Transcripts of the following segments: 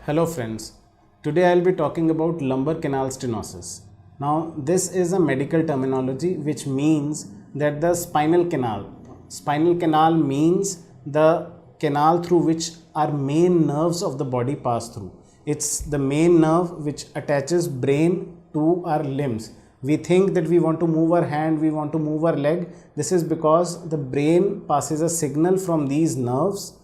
Hello friends, today I will be talking about lumbar canal stenosis. Now this is a medical terminology which means that the spinal canal means the canal through which our main nerves of the body pass through. It's the main nerve which attaches brain to our limbs. We think that we want to move our hand, we want to move our leg. This is because the brain passes a signal from these nerves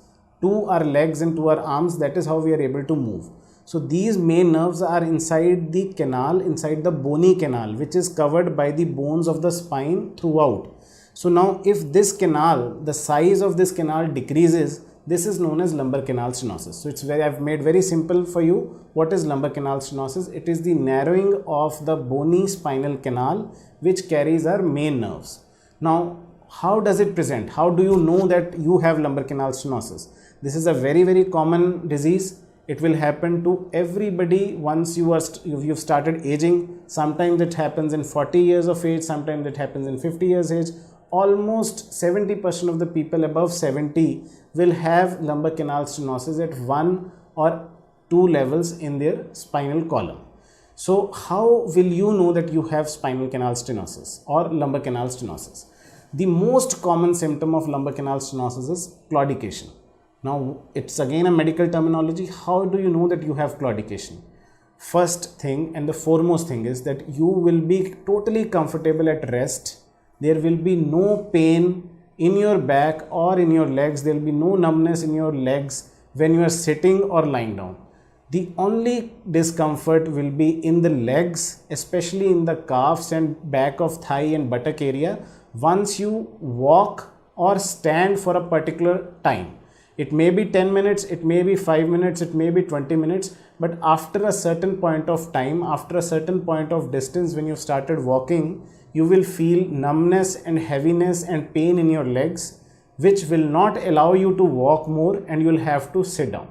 to our legs and to our arms. That is how we are able to move. So these main nerves are inside the canal, inside the bony canal, which is covered by the bones of the spine throughout. So now if this canal, the size of this canal decreases, this is known as lumbar canal stenosis. So I've made very simple for you. What is lumbar canal stenosis? It is the narrowing of the bony spinal canal which carries our main nerves. Now how does it present? How do you know that you have lumbar canal stenosis? This is a very common disease. It will happen to everybody once you've started aging. Sometimes it happens in 40 years of age, sometimes it happens in 50 years age. Almost 70% of the people above 70 will have lumbar canal stenosis at one or two levels in their spinal column. So how will you know that you have spinal canal stenosis or lumbar canal stenosis? The most common symptom of lumbar canal stenosis is claudication. Now it's again a medical terminology. How do you know that you have claudication? First thing and the foremost thing is that you will be totally comfortable at rest. There will be no pain in your back or in your legs. There will be no numbness in your legs when you are sitting or lying down. The only discomfort will be in the legs, especially in the calves and back of thigh and buttock area once you walk or stand for a particular time. It may be 10 minutes, it may be 5 minutes, it may be 20 minutes, but after a certain point of time, after a certain point of distance, when you started walking, you will feel numbness and heaviness and pain in your legs, which will not allow you to walk more and you will have to sit down.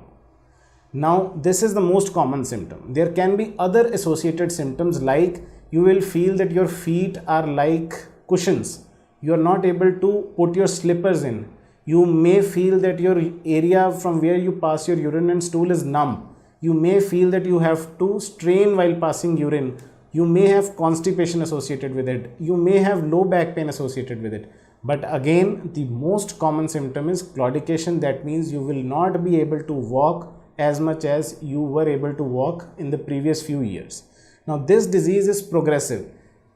Now, this is the most common symptom. There can be other associated symptoms like you will feel that your feet are like cushions. You are not able to put your slippers in. You may feel that your area from where you pass your urine and stool is numb. You may feel that you have to strain while passing urine. You may have constipation associated with it. You may have low back pain associated with it. But again, the most common symptom is claudication. That means you will not be able to walk as much as you were able to walk in the previous few years. Now this disease is progressive.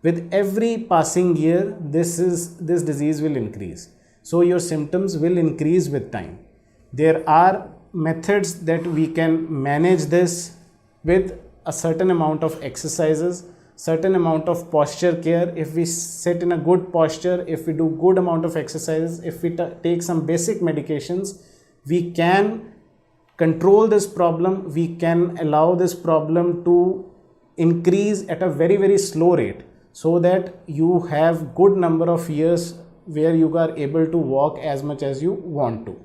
With every passing year, this disease will increase. So your symptoms will increase with time. There are methods that we can manage this with a certain amount of exercises, certain amount of posture care. If we sit in a good posture, if we do good amount of exercises, if we take some basic medications, we can control this problem. We can allow this problem to increase at a very slow rate so that you have good number of years where you are able to walk as much as you want to.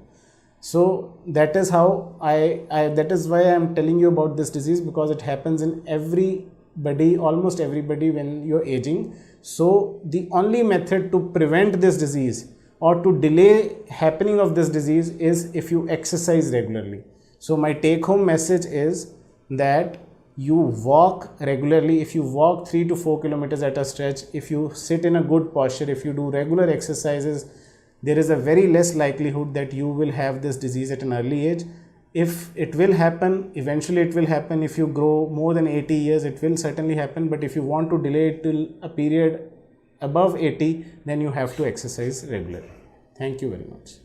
So that is how that is why I am telling you about this disease, because it happens in everybody, almost everybody when you're aging. So the only method to prevent this disease or to delay happening of this disease is if you exercise regularly. So my take home message is that you walk regularly. If you walk 3 to 4 kilometers at a stretch, if you sit in a good posture, if you do regular exercises, there is a very less likelihood that you will have this disease at an early age. If it will happen, eventually it will happen. If you grow more than 80 years, it will certainly happen. But if you want to delay it till a period above 80, then you have to exercise regularly. Thank you very much.